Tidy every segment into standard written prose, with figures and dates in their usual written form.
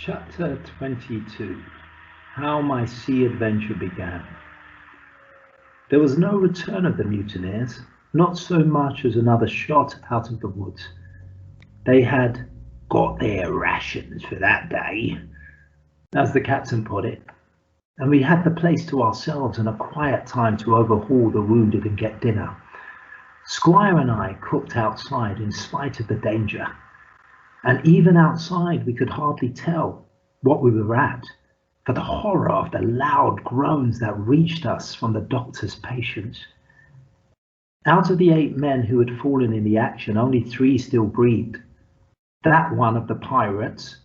Chapter 22. How my sea adventure began. There was no return of the mutineers, not so much as another shot out of the woods. They had got their rations for that day, as the captain put it, and we had the place to ourselves and a quiet time to overhaul the wounded and get dinner. Squire and I cooked outside in spite of the danger, and even outside we could hardly tell what we were at, for the horror of the loud groans that reached us from the doctor's patients. Out of the 8 men who had fallen in the action, only 3 still breathed. That one of the pirates,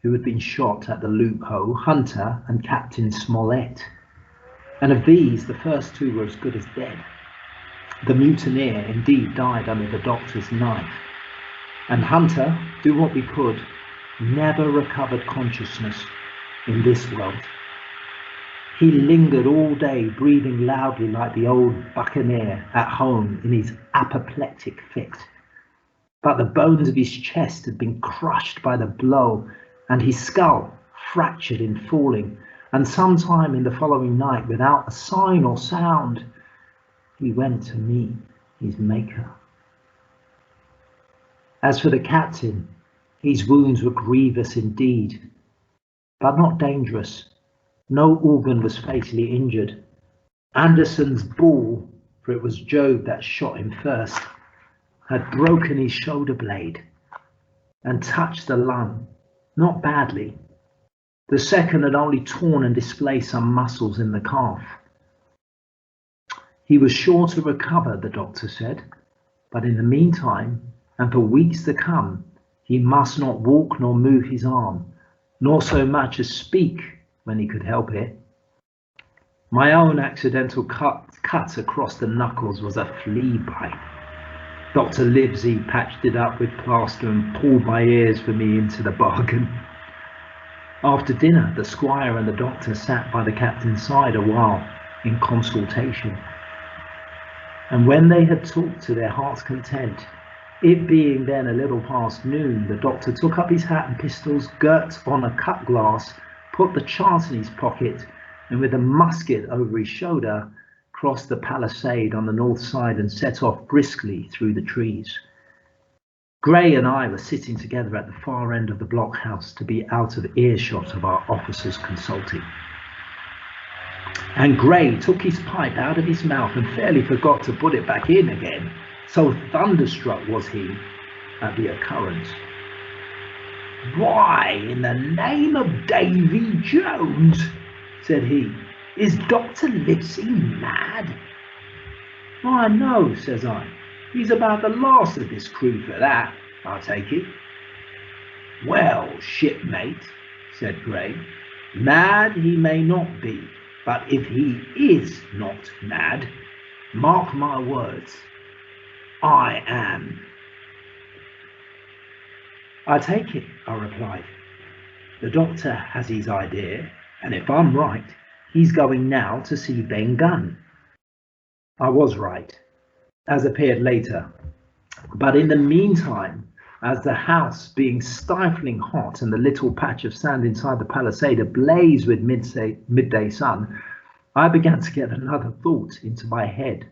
who had been shot at the loophole, Hunter and Captain Smollett. And of these, the first 2 were as good as dead. The mutineer indeed died under the doctor's knife, and Hunter, do what we could, never recovered consciousness in this world. He lingered all day, breathing loudly like the old buccaneer at home in his apoplectic fit. But the bones of his chest had been crushed by the blow, and his skull fractured in falling, and sometime in the following night, without a sign or sound, he went to meet his Maker. As for the captain, his wounds were grievous indeed, but not dangerous. No organ was fatally injured. Anderson's ball, for it was Job that shot him first, had broken his shoulder blade and touched the lung, not badly. The second had only torn and displaced some muscles in the calf. He was sure to recover, the doctor said, but in the meantime, and for weeks to come, he must not walk nor move his arm, nor so much as speak when he could help it. My own accidental cut across the knuckles was a flea bite. Dr. Livesey patched it up with plaster and pulled my ears for me into the bargain. After dinner, the squire and the doctor sat by the captain's side a while in consultation. And when they had talked to their heart's content, it being then a little past noon, the doctor took up his hat and pistols, girt on a cut glass, put the chart in his pocket, and with a musket over his shoulder, crossed the palisade on the north side and set off briskly through the trees. Gray and I were sitting together at the far end of the blockhouse to be out of earshot of our officers consulting. And Gray took his pipe out of his mouth and fairly forgot to put it back in again, so thunderstruck was he at the occurrence. "Why, in the name of Davy Jones," said he, "is Dr. Livesey mad?" "Why, no," says I. "He's about the last of this crew for that, I take it." "Well, shipmate," said Gray, "mad he may not be, but if he is not mad, mark my words, I am." "I take it," I replied. "The doctor has his idea, and if I'm right, he's going now to see Ben Gunn." I was right, as appeared later. But in the meantime, as the house, being stifling hot and the little patch of sand inside the palisade ablaze with midday sun, I began to get another thought into my head,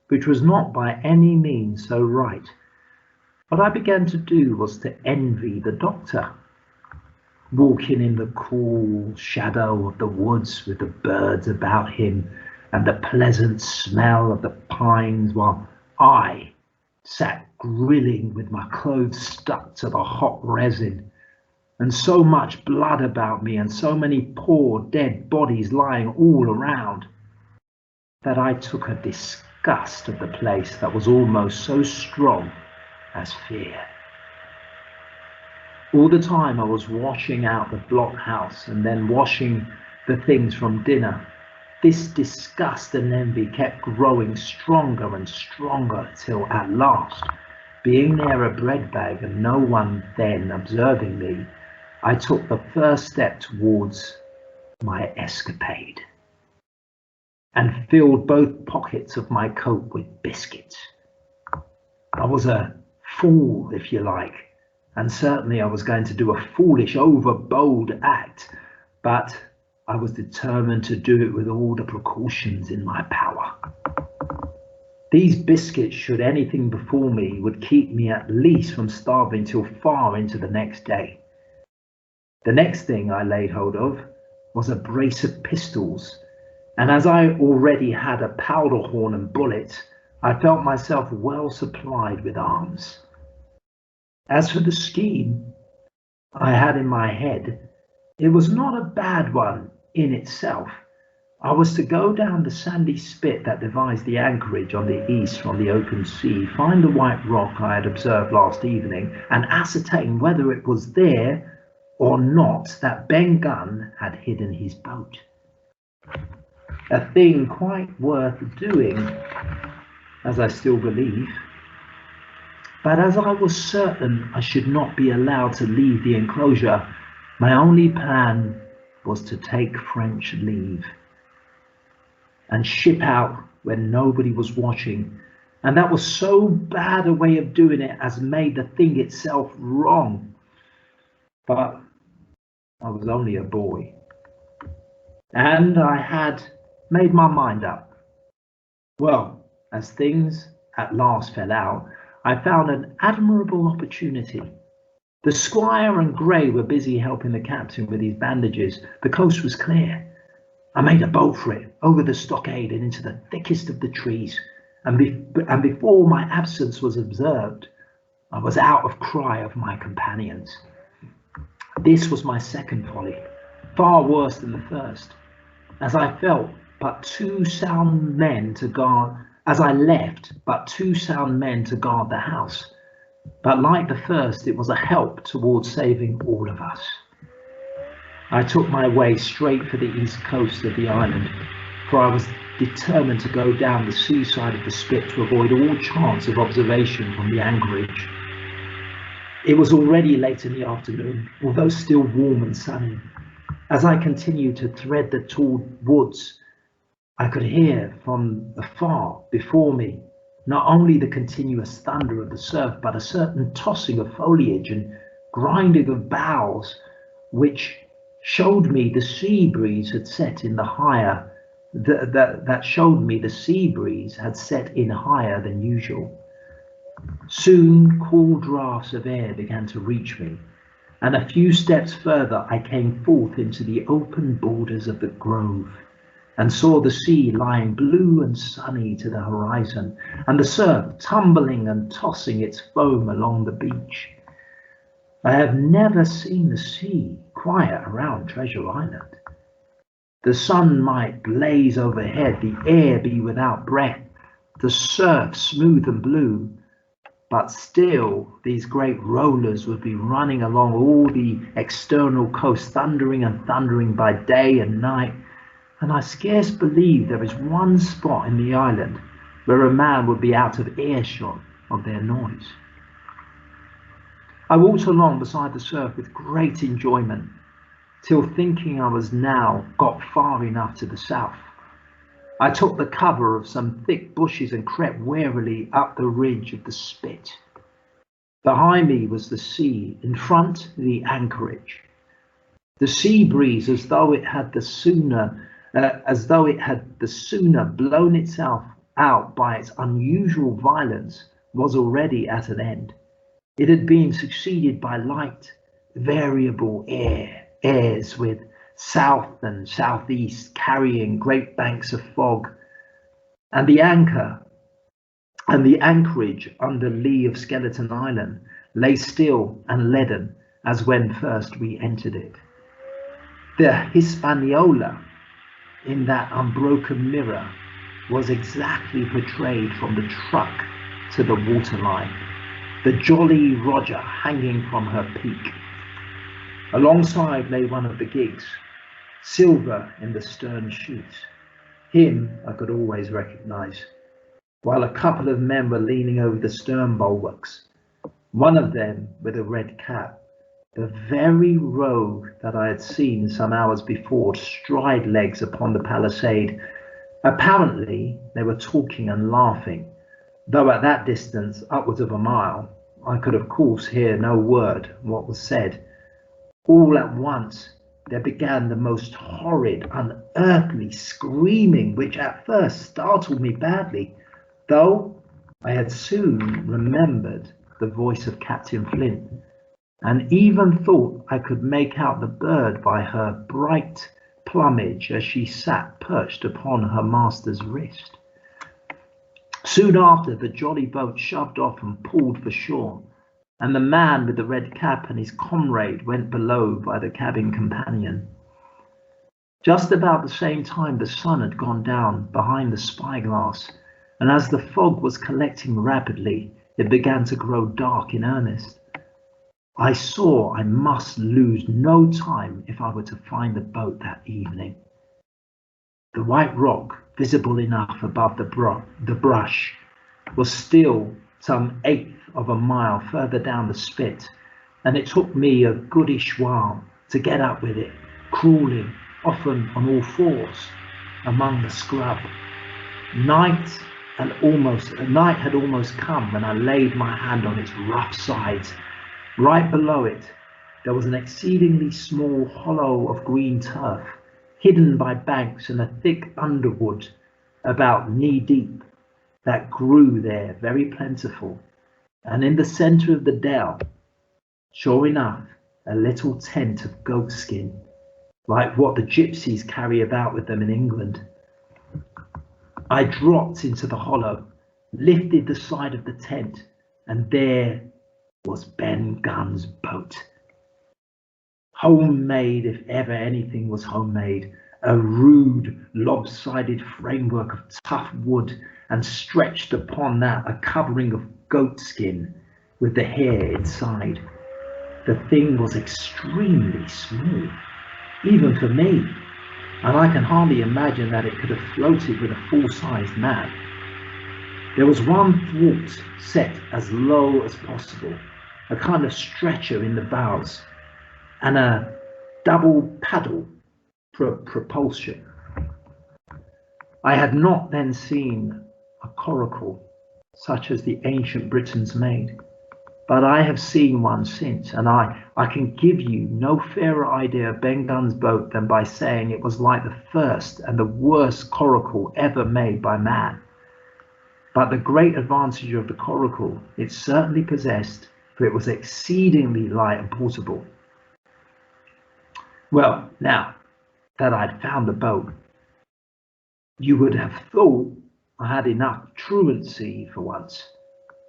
which was not by any means so right. What I began to do was to envy the doctor, walking in the cool shadow of the woods with the birds about him and the pleasant smell of the pines, while I sat grilling with my clothes stuck to the hot resin, and so much blood about me and so many poor dead bodies lying all around, that I took a disgust of the place that was almost so strong as fear. All the time I was washing out the blockhouse and then washing the things from dinner, this disgust and envy kept growing stronger and stronger till at last, being near a bread bag and no one then observing me, I took the first step towards my escapade and filled both pockets of my coat with biscuits. I was a fool, if you like, and certainly I was going to do a foolish, overbold act, but I was determined to do it with all the precautions in my power. These biscuits, should anything befall me, would keep me at least from starving till far into the next day. The next thing I laid hold of was a brace of pistols, and as I already had a powder horn and bullets, I felt myself well supplied with arms. As for the scheme I had in my head, it was not a bad one in itself. I was to go down the sandy spit that divides the anchorage on the east from the open sea, find the white rock I had observed last evening, and ascertain whether it was there or not that Ben Gunn had hidden his boat. A thing quite worth doing, as I still believe. But as I was certain I should not be allowed to leave the enclosure, my only plan was to take French leave and ship out when nobody was watching, and that was so bad a way of doing it as made the thing itself wrong. But I was only a boy, and I had made my mind up. Well, as things at last fell out, I found an admirable opportunity. The squire and Gray were busy helping the captain with his bandages. The coast was clear. I made a bolt for it, over the stockade and into the thickest of the trees, and before my absence was observed, I was out of cry of my companions. This was my second folly, far worse than the first, as I felt but two sound men to guard, as I left but two sound men to guard the house. But like the first, it was a help towards saving all of us. I took my way straight for the east coast of the island, for I was determined to go down the seaside of the spit to avoid all chance of observation from the anchorage. It was already late in the afternoon, although still warm and sunny. As I continued to thread the tall woods, I could hear from afar before me not only the continuous thunder of the surf, but a certain tossing of foliage and grinding of boughs, which showed me the sea breeze had set in the higher, that showed me the sea breeze had set in higher than usual. Soon cool draughts of air began to reach me, and a few steps further I came forth into the open borders of the grove, and saw the sea lying blue and sunny to the horizon, and the surf tumbling and tossing its foam along the beach. I have never seen the sea quiet around Treasure Island. The sun might blaze overhead, the air be without breath, the surf smooth and blue, but still these great rollers would be running along all the external coast, thundering and thundering by day and night, and I scarce believe there is one spot in the island where a man would be out of earshot of their noise. I walked along beside the surf with great enjoyment, till thinking I was now got far enough to the south, I took the cover of some thick bushes and crept warily up the ridge of the spit. Behind me was the sea, in front the anchorage. The sea breeze, as though it had the sooner blown itself out by its unusual violence, was already at an end. It had been succeeded by light, variable airs with south and southeast carrying great banks of fog, and the anchorage under lee of Skeleton Island lay still and leaden as when first we entered it. The Hispaniola in that unbroken mirror was exactly portrayed from the truck to the waterline, the Jolly Roger hanging from her peak. Alongside lay one of the gigs, silver in the stern sheets. Him I could always recognise, while a couple of men were leaning over the stern bulwarks, one of them with a red cap, the very rogue that I had seen some hours before stride legs upon the palisade. Apparently they were talking and laughing, though at that distance, upwards of a mile, I could of course hear no word what was said. All at once there began the most horrid, unearthly screaming, which at first startled me badly, though I had soon remembered the voice of Captain Flint, and even thought I could make out the bird by her bright plumage as she sat perched upon her master's wrist. Soon after, the jolly boat shoved off and pulled for shore, and the man with the red cap and his comrade went below by the cabin companion. Just about the same time the sun had gone down behind the spyglass, and as the fog was collecting rapidly, it began to grow dark in earnest. I saw I must lose no time if I were to find the boat that evening. The white rock, visible enough above the brush, was still some eighth of a mile further down the spit, and it took me a goodish while to get up with it, crawling, often on all fours, among the scrub. Night had almost come when I laid my hand on its rough sides. Right below it, there was an exceedingly small hollow of green turf, hidden by banks and a thick underwood about knee-deep that grew there very plentiful. And in the centre of the dell, sure enough, a little tent of goatskin, like what the gypsies carry about with them in England. I dropped into the hollow, lifted the side of the tent, and there was Ben Gunn's boat. Homemade, if ever anything was homemade, a rude, lopsided framework of tough wood, and stretched upon that a covering of goatskin with the hair inside. The thing was extremely small, even for me, and I can hardly imagine that it could have floated with a full-sized man. There was one thwart set as low as possible, a kind of stretcher in the bows, and a double paddle for propulsion. I had not then seen a coracle such as the ancient Britons made, but I have seen one since, and I can give you no fairer idea of Ben Gunn's boat than by saying it was like the first and the worst coracle ever made by man. But the great advantage of the coracle it certainly possessed, for it was exceedingly light and portable. Well, now that I'd found the boat, you would have thought I had enough truancy for once,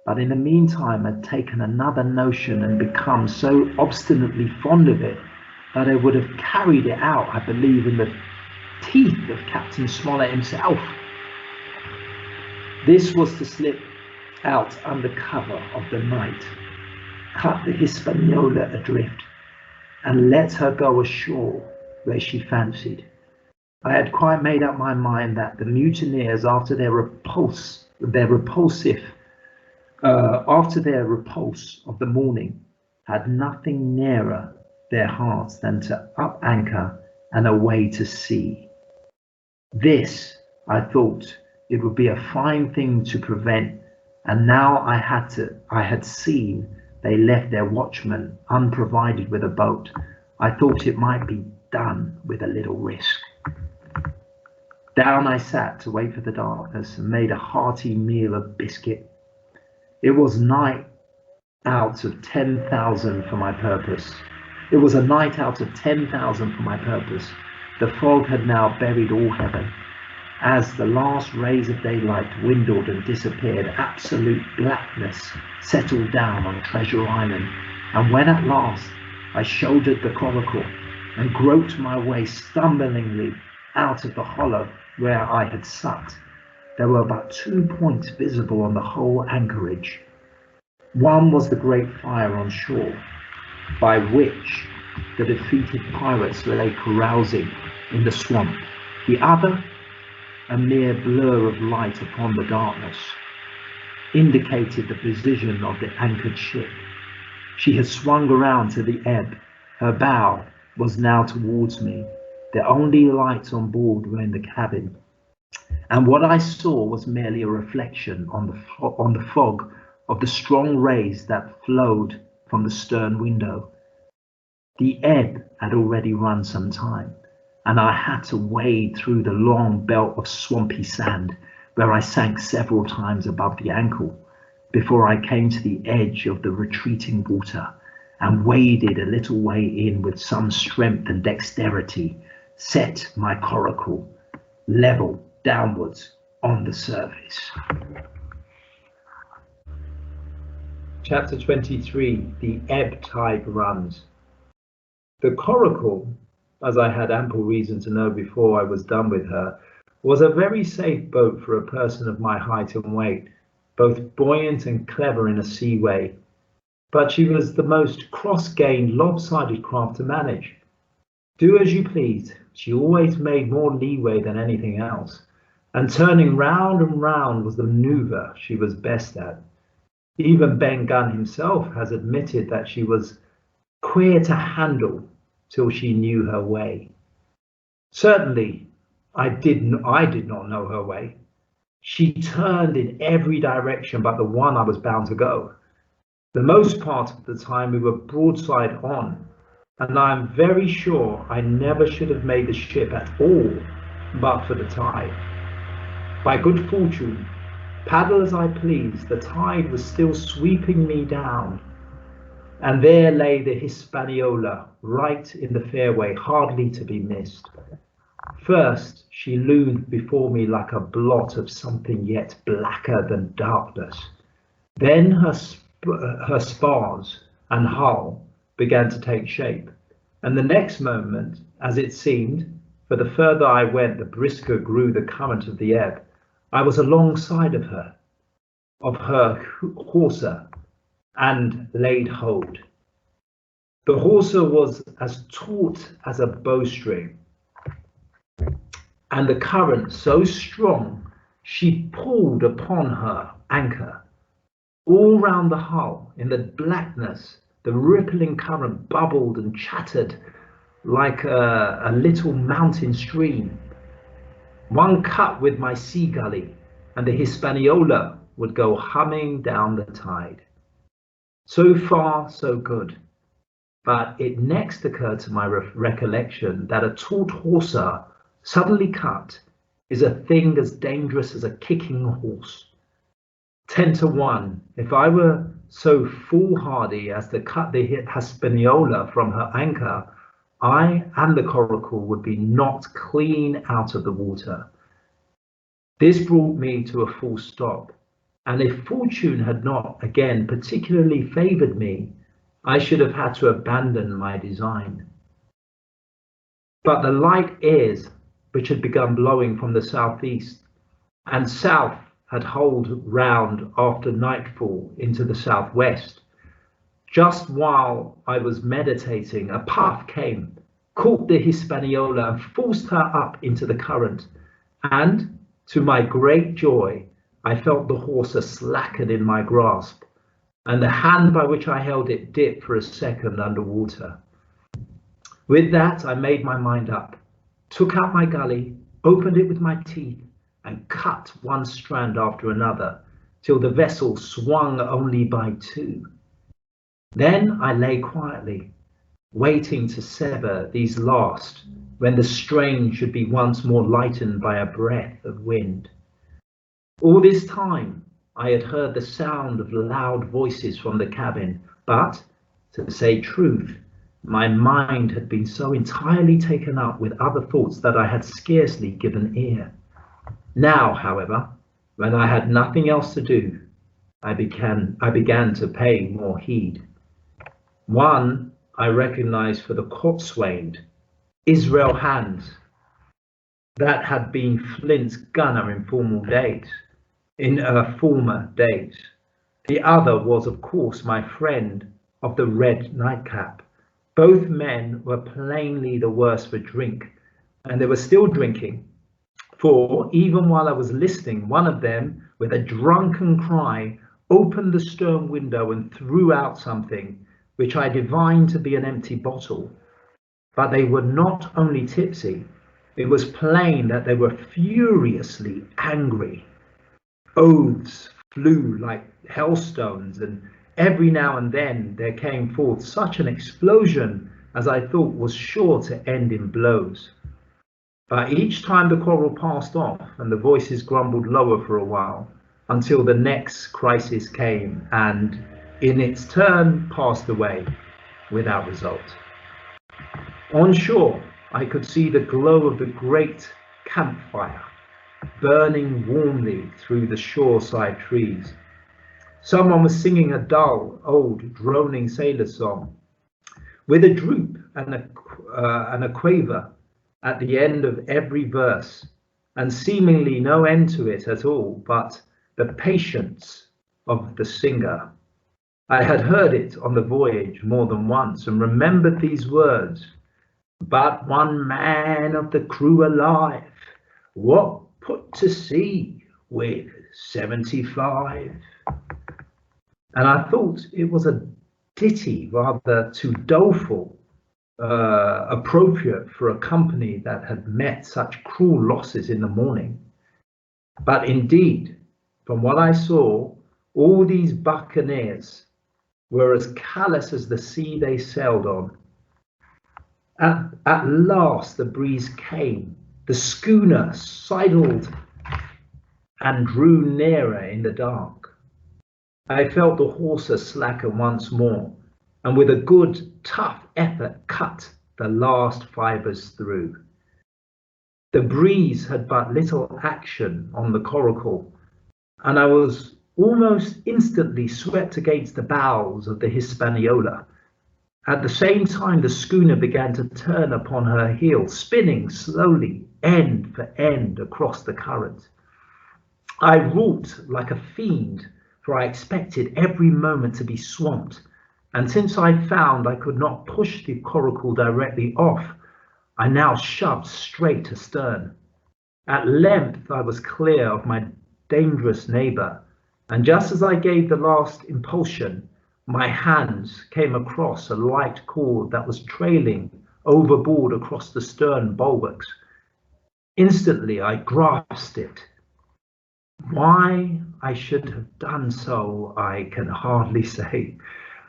but in the meantime I'd taken another notion and become so obstinately fond of it that I would have carried it out, I believe, in the teeth of Captain Smollett himself. This was to slip out under cover of the night, cut the Hispaniola adrift, and let her go ashore where she fancied. I had quite made up my mind that the mutineers, after their repulse of the morning, had nothing nearer their hearts than to up anchor and away to sea. This, I thought, it would be a fine thing to prevent, and now I had seen they left their watchman unprovided with a boat. I thought it might be done with a little risk. Down I sat to wait for the darkness and made a hearty meal of biscuit. It was night out of 10,000 for my purpose. It was a night out of 10,000 for my purpose. The fog had now buried all heaven. As the last rays of daylight dwindled and disappeared, absolute blackness settled down on Treasure Island, and when at last I shouldered the coracle and groped my way stumblingly out of the hollow where I had sat, there were but 2 points visible on the whole anchorage. One was the great fire on shore, by which the defeated pirates lay carousing in the swamp. The other, a mere blur of light upon the darkness, indicated the position of the anchored ship. She had swung around to the ebb. Her bow was now towards me. The only lights on board were in the cabin, and what I saw was merely a reflection on the fog of the strong rays that flowed from the stern window. The ebb had already run some time, and I had to wade through the long belt of swampy sand, where I sank several times above the ankle, before I came to the edge of the retreating water and waded a little way in with some strength and dexterity, set my coracle level downwards on the surface. Chapter 23, The Ebb Tide Runs. The coracle, as I had ample reason to know before I was done with her, was a very safe boat for a person of my height and weight, both buoyant and clever in a seaway. But she was the most cross-grained, lopsided craft to manage. Do as you please, she always made more leeway than anything else, and turning round and round was the manoeuvre she was best at. Even Ben Gunn himself has admitted that she was queer to handle till she knew her way. Certainly, I did not know her way. She turned in every direction but the one I was bound to go. The most part of the time we were broadside on, and I am very sure I never should have made the ship at all but for the tide. By good fortune, paddle as I pleased, the tide was still sweeping me down, and there lay the Hispaniola right in the fairway, hardly to be missed. First, she loomed before me like a blot of something yet blacker than darkness. Then her spars and hull began to take shape, and the next moment, as it seemed, for the further I went, the brisker grew the current of the ebb, I was alongside of her hawser, and laid hold. The hawser was as taut as a bowstring, and the current so strong she pulled upon her anchor. All round the hull, in the blackness, the rippling current bubbled and chattered like a little mountain stream. One cut with my sea gully, and the Hispaniola would go humming down the tide. So far, so good. But it next occurred to my recollection that a taut hawser, suddenly cut, is a thing as dangerous as a kicking horse. 10 to 1, if I were so foolhardy as to cut the Hispaniola from her anchor, I and the coracle would be knocked clean out of the water. This brought me to a full stop, and if fortune had not again particularly favoured me, I should have had to abandon my design. But the light airs which had begun blowing from the southeast and south had holed round after nightfall into the southwest. Just while I was meditating, a puff came, caught the Hispaniola and forced her up into the current, and to my great joy, I felt the hawser slacken in my grasp, and the hand by which I held it dip for a second under water. With that, I made my mind up, took out my gully, opened it with my teeth, and cut one strand after another, till the vessel swung only by 2. Then I lay quietly, waiting to sever these last, when the strain should be once more lightened by a breath of wind. All this time I had heard the sound of loud voices from the cabin, but, to say truth, my mind had been so entirely taken up with other thoughts that I had scarcely given ear. Now, however, when I had nothing else to do, I began to pay more heed. One I recognized for the coxswain, Israel Hands, that had been Flint's gunner in former days. The other was, of course, my friend of the red nightcap. Both men were plainly the worse for drink, and they were still drinking, for even while I was listening, one of them, with a drunken cry, opened the stern window and threw out something, which I divined to be an empty bottle. But they were not only tipsy, it was plain that they were furiously angry. Oaths flew like hailstones, and every now and then there came forth such an explosion as I thought was sure to end in blows. But each time the quarrel passed off and the voices grumbled lower for a while, until the next crisis came and, in its turn, passed away without result. On shore, I could see the glow of the great campfire burning warmly through the shoreside trees. Someone was singing a dull, old, droning sailor song, with a droop and a quaver at the end of every verse, and seemingly no end to it at all, but the patience of the singer. I had heard it on the voyage more than once, and remembered these words: "But one man of the crew alive, what put to sea with 75? And I thought it was a ditty rather too doleful, appropriate for a company that had met such cruel losses in the morning. But indeed, from what I saw, all these buccaneers were as callous as the sea they sailed on. At last the breeze came, the schooner sidled and drew nearer in the dark. I felt the hawser slacken once more, and with a good, tough effort cut the last fibres through. The breeze had but little action on the coracle, and I was almost instantly swept against the bows of the Hispaniola. At the same time, the schooner began to turn upon her heel, spinning slowly, end for end, across the current. I wrought like a fiend, for I expected every moment to be swamped, and since I found I could not push the coracle directly off, I now shoved straight astern. At length I was clear of my dangerous neighbour, and just as I gave the last impulsion, my hands came across a light cord that was trailing overboard across the stern bulwarks. Instantly I grasped it. Why I should have done so, I can hardly say.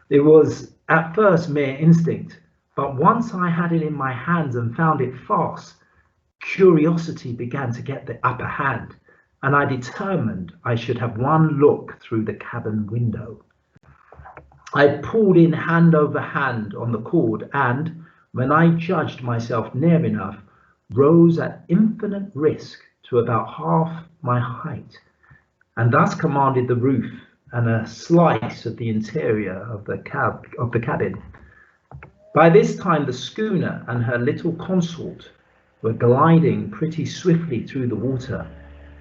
It was at first mere instinct, but once I had it in my hands and found it fast, curiosity began to get the upper hand, and I determined I should have one look through the cabin window. I pulled in hand over hand on the cord, and, when I judged myself near enough, rose at infinite risk to about half my height, and thus commanded the roof and a slice of the interior of the cabin. By this time the schooner and her little consort were gliding pretty swiftly through the water.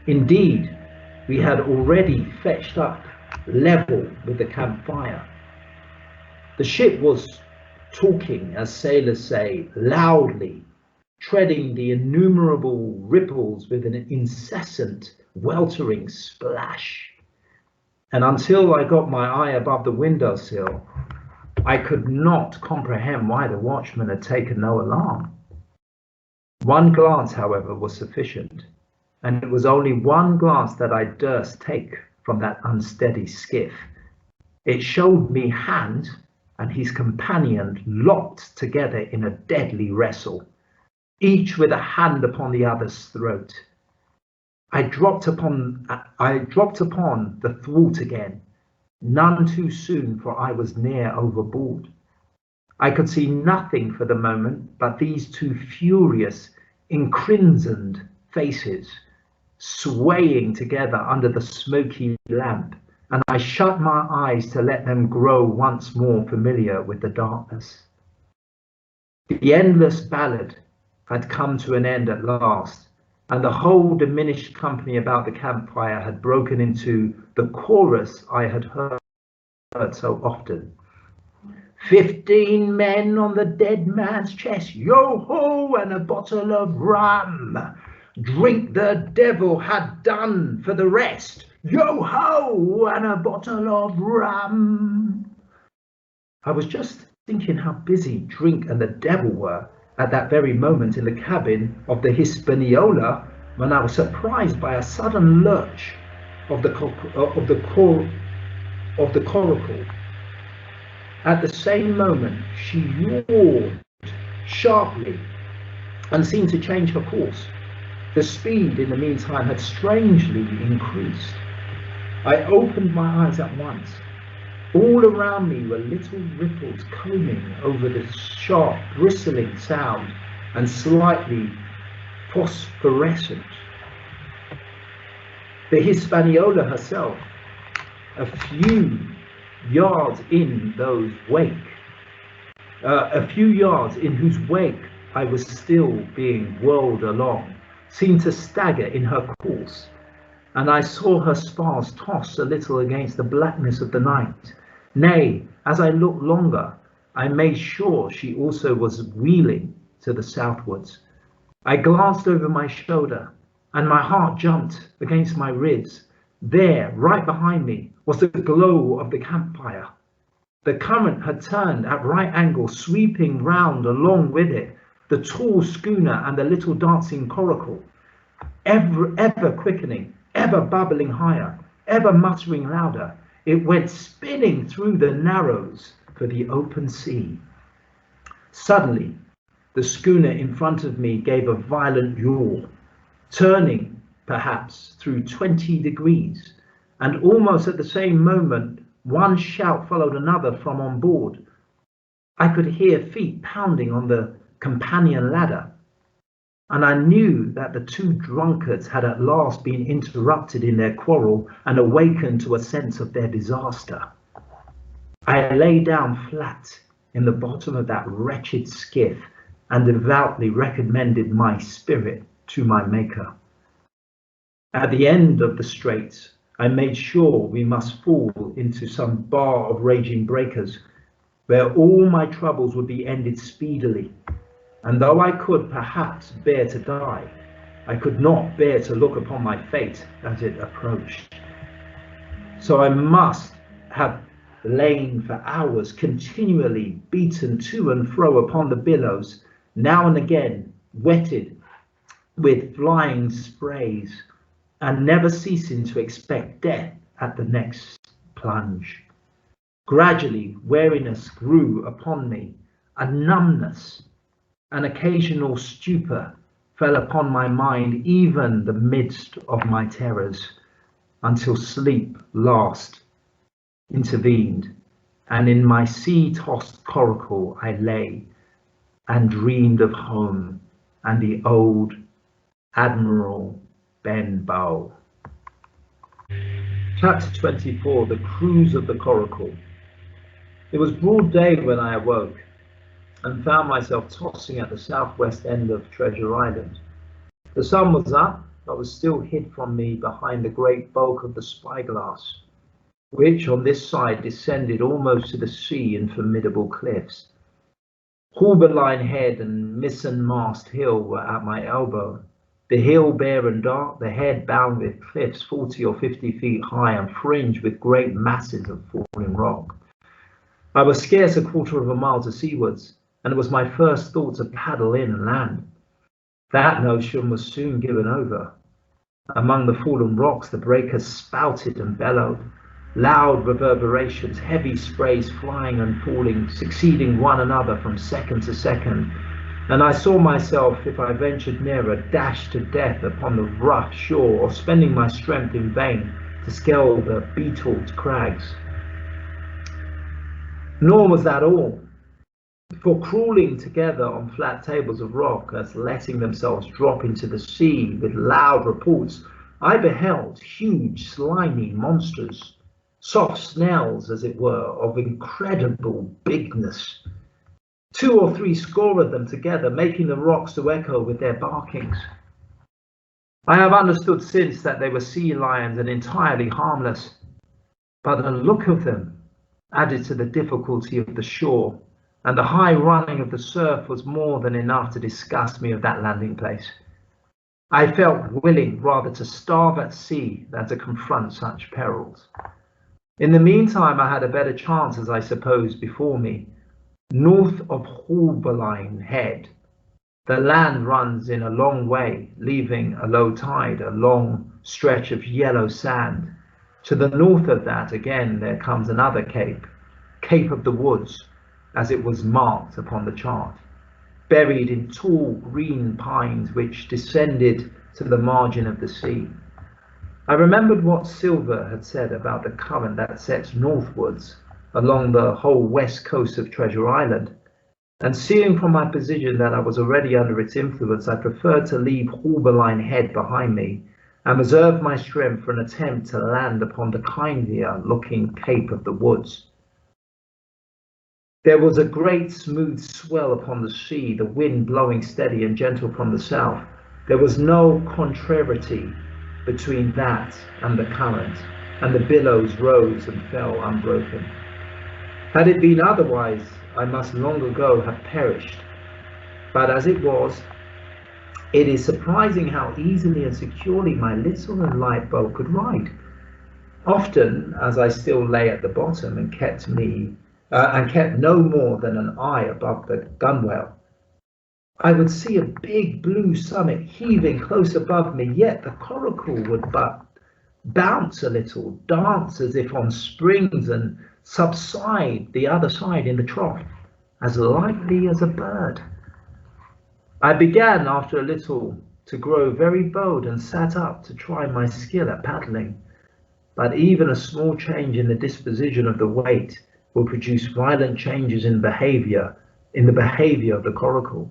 Indeed, we had already fetched up level with the campfire. The ship was talking, as sailors say, loudly, treading the innumerable ripples with an incessant, weltering splash. And until I got my eye above the windowsill, I could not comprehend why the watchman had taken no alarm. One glance, however, was sufficient, and it was only one glance that I durst take from that unsteady skiff. It showed me Hand and his companion locked together in a deadly wrestle, each with a hand upon the other's throat. I dropped upon the thwart again, none too soon, for I was near overboard. I could see nothing for the moment but these two furious, encrimsoned faces swaying together under the smoky lamp, and I shut my eyes to let them grow once more familiar with the darkness. The endless ballad had come to an end at last, and the whole diminished company about the campfire had broken into the chorus I had heard so often. 15 men on the dead man's chest, yo-ho, and a bottle of rum. Drink the devil had done for the rest, yo-ho, and a bottle of rum. I was just thinking how busy drink and the devil were at that very moment in the cabin of the Hispaniola, when I was surprised by a sudden lurch, of the coracle. At the same moment, she roared sharply and seemed to change her course. The speed, in the meantime, had strangely increased. I opened my eyes at once. All around me were little ripples combing over the sharp, bristling sound and slightly phosphorescent. The Hispaniola herself, a few yards in whose wake I was still being whirled along, seemed to stagger in her course, and I saw her spars toss a little against the blackness of the night. Nay, as I looked longer, I made sure she also was wheeling to the southwards. I glanced over my shoulder, and my heart jumped against my ribs. There, right behind me, was the glow of the campfire. The current had turned at right angles, sweeping round along with it the tall schooner and the little dancing coracle, ever quickening, ever bubbling higher, ever muttering louder. It went spinning through the narrows for the open sea. Suddenly, the schooner in front of me gave a violent yaw, turning perhaps through 20 degrees, and almost at the same moment one shout followed another from on board. I could hear feet pounding on the companion ladder, and I knew that the two drunkards had at last been interrupted in their quarrel and awakened to a sense of their disaster. I lay down flat in the bottom of that wretched skiff and devoutly recommended my spirit to my Maker. At the end of the straits, I made sure we must fall into some bar of raging breakers, where all my troubles would be ended speedily. And though I could perhaps bear to die, I could not bear to look upon my fate as it approached. So I must have lain for hours continually beaten to and fro upon the billows, now and again wetted with flying sprays, and never ceasing to expect death at the next plunge. Gradually, weariness grew upon me, a numbness, an occasional stupor fell upon my mind, even the midst of my terrors, until sleep last intervened, and in my sea-tossed coracle I lay and dreamed of home and the old Admiral Benbow. Chapter 24, The Cruise of the Coracle. It was broad day when I awoke and found myself tossing at the southwest end of Treasure Island. The sun was up, but was still hid from me behind the great bulk of the spyglass, which on this side descended almost to the sea in formidable cliffs. Hawberline Head and Mizzenmast Hill were at my elbow, the hill bare and dark, the head bound with cliffs 40 or 50 feet high and fringed with great masses of falling rock. I was scarce a quarter of a mile to seawards, and it was my first thought to paddle in and land. That notion was soon given over. Among the fallen rocks, the breakers spouted and bellowed, loud reverberations, heavy sprays flying and falling, succeeding one another from second to second, and I saw myself, if I ventured nearer, dashed to death upon the rough shore, or spending my strength in vain to scale the beetled crags. Nor was that all. For crawling together on flat tables of rock, as letting themselves drop into the sea with loud reports, I beheld huge slimy monsters, soft snails as it were, of incredible bigness. 2 or 3 score of them together, making the rocks to echo with their barkings. I have understood since that they were sea lions and entirely harmless, but the look of them added to the difficulty of the shore, and the high running of the surf was more than enough to disgust me of that landing place. I felt willing rather to starve at sea than to confront such perils. In the meantime, I had a better chance, as I suppose, before me. North of Hawberline Head, the land runs in a long way, leaving a low tide, a long stretch of yellow sand, To the north of that, again, there comes another cape, Cape of the Woods, as it was marked upon the chart, buried in tall green pines which descended to the margin of the sea. I remembered what Silver had said about the current that sets northwards along the whole west coast of Treasure Island, and seeing from my position that I was already under its influence, I preferred to leave Haulbowline Head behind me and reserve my strength for an attempt to land upon the kindlier looking Cape of the Woods. There was a great smooth swell upon the sea, the wind blowing steady and gentle from the south. There was no contrariety between that and the current, and the billows rose and fell unbroken. Had it been otherwise, I must long ago have perished. But as it was, it is surprising how easily and securely my little and light boat could ride. Often, as I still lay at the bottom and kept no more than an eye above the gunwale, I would see a big blue summit heaving close above me, yet the coracle would but bounce a little, dance as if on springs, and subside the other side in the trough, as lightly as a bird. I began after a little to grow very bold and sat up to try my skill at paddling. But even a small change in the disposition of the weight will produce violent changes in the behavior of the coracle.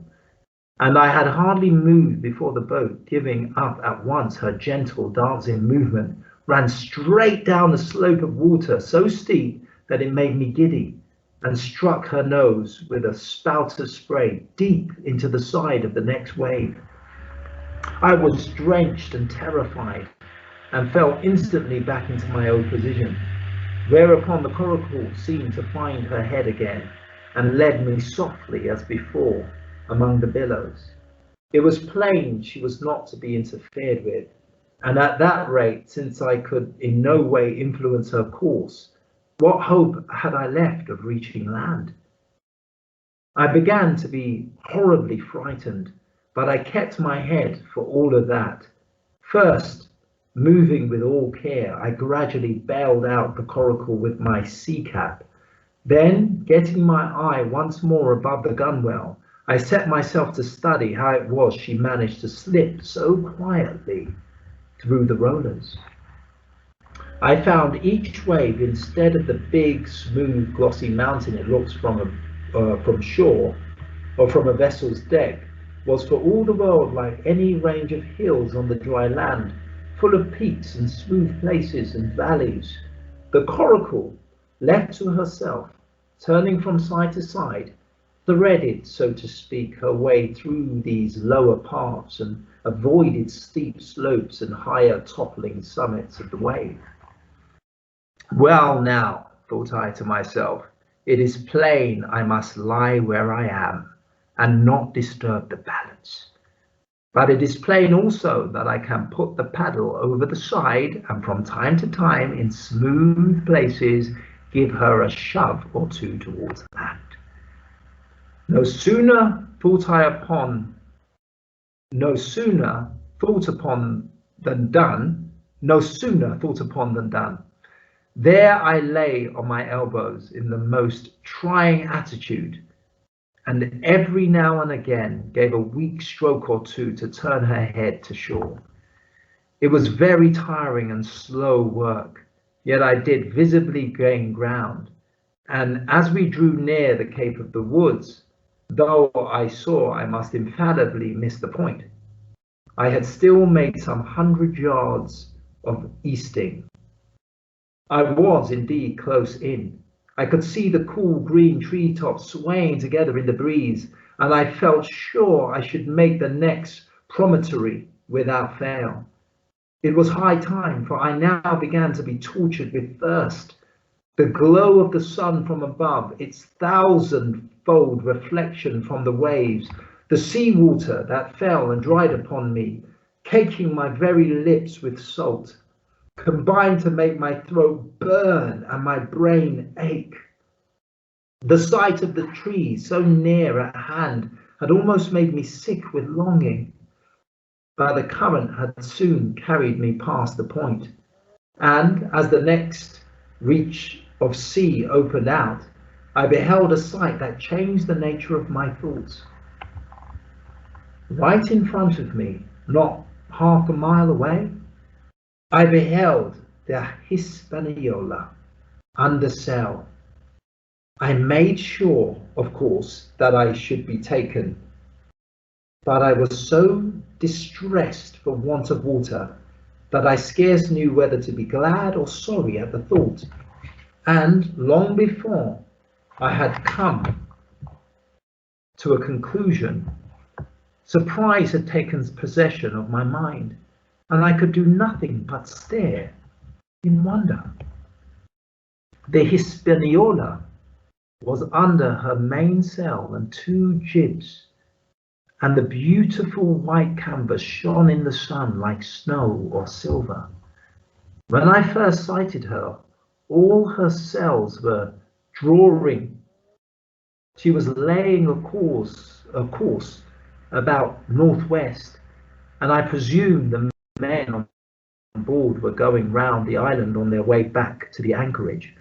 And I had hardly moved before the boat, giving up at once her gentle dancing movement, ran straight down the slope of water so steep that it made me giddy, and struck her nose with a spout of spray deep into the side of the next wave. I was drenched and terrified, and fell instantly back into my old position, whereupon the coracle seemed to find her head again, and led me softly as before among the billows. It was plain she was not to be interfered with, and at that rate, since I could in no way influence her course, what hope had I left of reaching land? I began to be horribly frightened, but I kept my head for all of that. First, moving with all care, I gradually bailed out the coracle with my sea cap. Then, getting my eye once more above the gunwale, I set myself to study how it was she managed to slip so quietly through the rollers. I found each wave, instead of the big, smooth, glossy mountain it looks from shore or from a vessel's deck, was for all the world like any range of hills on the dry land, full of peaks and smooth places and valleys. The coracle, left to herself, turning from side to side, threaded, so to speak, her way through these lower parts and avoided steep slopes and higher toppling summits of the wave. Well now, thought I to myself, it is plain I must lie where I am and not disturb the balance. But it is plain also that I can put the paddle over the side and from time to time in smooth places give her a shove or two towards land. No sooner thought upon than done. There I lay on my elbows in the most trying attitude, and every now and again gave a weak stroke or two to turn her head to shore. It was very tiring and slow work, yet I did visibly gain ground, and as we drew near the Cape of the Woods, though I saw I must infallibly miss the point, I had still made some 100 yards of easting. I was indeed close in. I could see the cool green treetops swaying together in the breeze, and I felt sure I should make the next promontory without fail. It was high time, for I now began to be tortured with thirst. The glow of the sun from above, its thousand-fold reflection from the waves, the sea water that fell and dried upon me, caking my very lips with salt, combined to make my throat burn and my brain ache. The sight of the trees so near at hand had almost made me sick with longing, but the current had soon carried me past the point. And as the next reach of sea opened out, I beheld a sight that changed the nature of my thoughts. Right in front of me, not half a mile away, I beheld the Hispaniola under sail. I made sure, of course, that I should be taken, but I was so distressed for want of water that I scarce knew whether to be glad or sorry at the thought. And long before I had come to a conclusion, surprise had taken possession of my mind, and I could do nothing but stare in wonder. The Hispaniola was under her mainsail and two jibs, and the beautiful white canvas shone in the sun like snow or silver. When I first sighted her, all her sails were drawing. She was laying a course about northwest, and I presume the men on board were going round the island on their way back to the anchorage.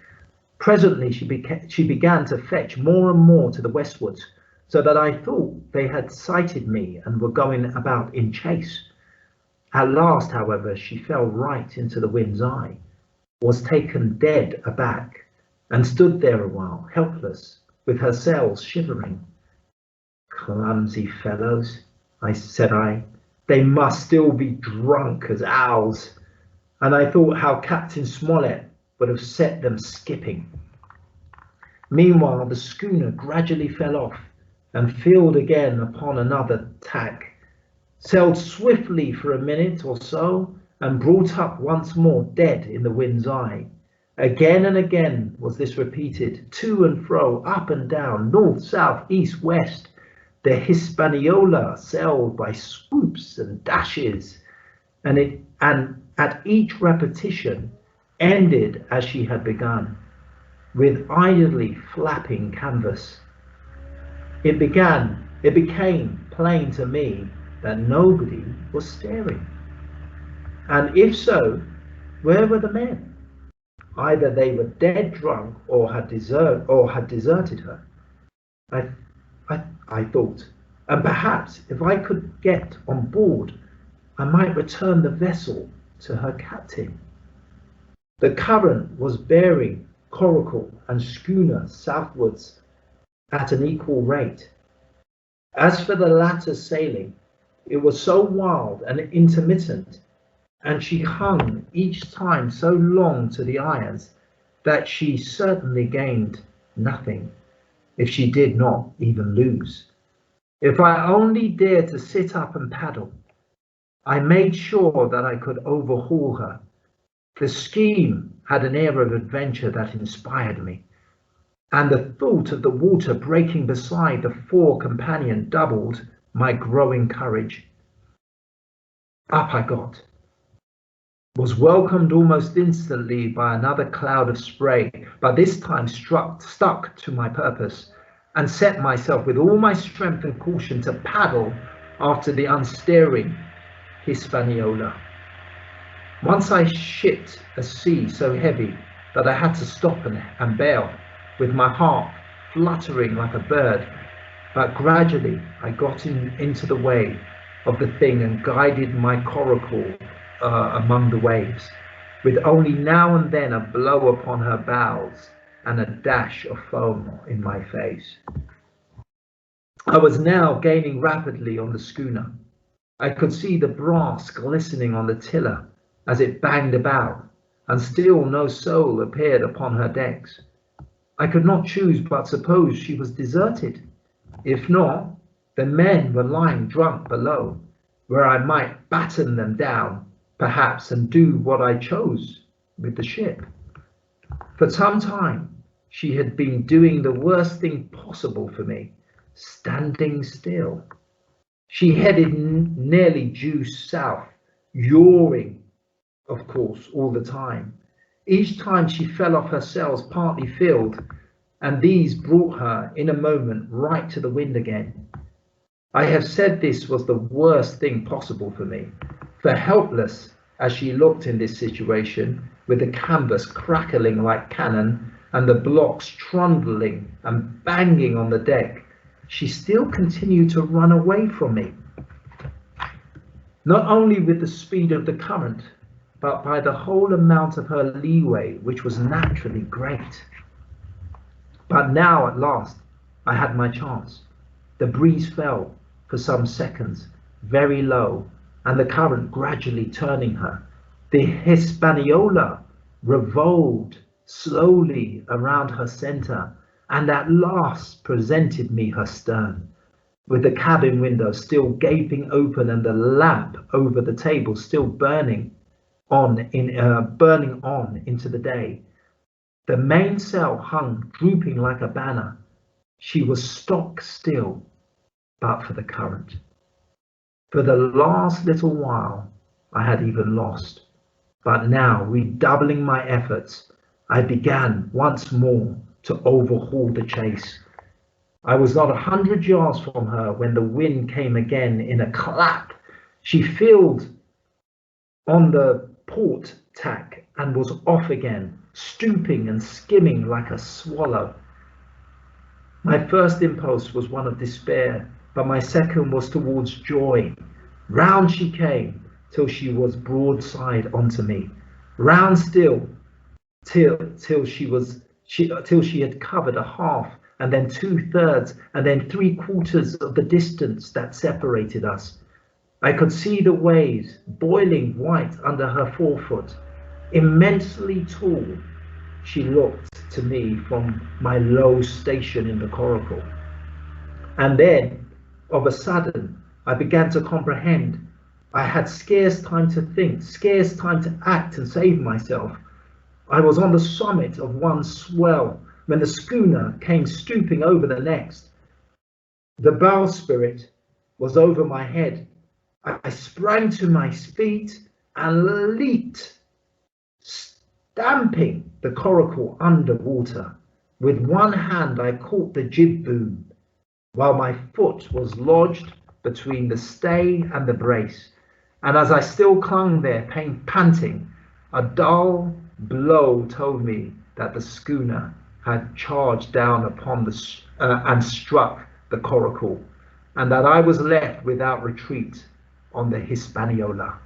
Presently she began to fetch more and more to the westwards, so that I thought they had sighted me and were going about in chase. At last, however, she fell right into the wind's eye, was taken dead aback, and stood there a while, helpless, with her sails shivering. Clumsy fellows, said I, they must still be drunk as owls, and I thought how Captain Smollett would have set them skipping. Meanwhile, the schooner gradually fell off and filled again upon another tack, sailed swiftly for a minute or so, and brought up once more dead in the wind's eye. Again and again was this repeated, to and fro, up and down, north, south, east, west. The Hispaniola sailed by swoops and dashes, and at each repetition ended as she had begun, with idly flapping canvas. It became plain to me that nobody was staring. And if so, where were the men? Either they were dead drunk or had deserted her. I thought, and perhaps if I could get on board, I might return the vessel to her captain. The current was bearing coracle and schooner southwards at an equal rate. As for the latter's sailing, it was so wild and intermittent, and she hung each time so long to the irons, that she certainly gained nothing, if she did not even lose. If I only dared to sit up and paddle, I made sure that I could overhaul her. The scheme had an air of adventure that inspired me, and the thought of the water breaking beside the fore companion doubled my growing courage. Up I got, was welcomed almost instantly by another cloud of spray, but this time stuck to my purpose, and set myself with all my strength and caution to paddle after the unsteering Hispaniola. Once I shipped a sea so heavy that I had to stop and bail, with my heart fluttering like a bird, but gradually I got into the way of the thing and guided my coracle among the waves, with only now and then a blow upon her bows and a dash of foam in my face. I was now gaining rapidly on the schooner. I could see the brass glistening on the tiller as it banged about, and still no soul appeared upon her decks. I could not choose but suppose she was deserted. If not, the men were lying drunk below, where I might batten them down, perhaps, and do what I chose with the ship. For some time she had been doing the worst thing possible for me, standing still. She headed nearly due south, yawing, of course, all the time. Each time she fell off her sails partly filled, and these brought her in a moment right to the wind again. I have said this was the worst thing possible for me, for helpless as she looked in this situation, with the canvas crackling like cannon and the blocks trundling and banging on the deck, she still continued to run away from me. Not only with the speed of the current, but by the whole amount of her leeway, which was naturally great. But now at last I had my chance. The breeze fell for some seconds, very low, and the current gradually turning her. The Hispaniola revolved slowly around her center, and at last presented me her stern, with the cabin window still gaping open and the lamp over the table still burning on into the day. The mainsail hung drooping like a banner. She was stock still, but for the current. For the last little while I had even lost, but now, redoubling my efforts, I began once more to overhaul the chase. I was not 100 yards from her when the wind came again in a clap. She filled on the port tack and was off again, stooping and skimming like a swallow. My first impulse was one of despair, but my second was towards joy. Round she came till she was broadside onto me. Round still till she had covered a half, and then 2/3, and then 3/4 of the distance that separated us. I could see the waves boiling white under her forefoot. Immensely tall, she looked to me from my low station in the coracle. And then, of a sudden, I began to comprehend. I had scarce time to think, scarce time to act and save myself. I was on the summit of one swell when the schooner came stooping over the next. The bowsprit was over my head. I sprang to my feet and leaped, stamping the coracle underwater. With one hand I caught the jib boom, while my foot was lodged between the stay and the brace. And as I still clung there, panting, a dull blow told me that the schooner had charged down upon and struck the coracle, and that I was left without retreat on the Hispaniola.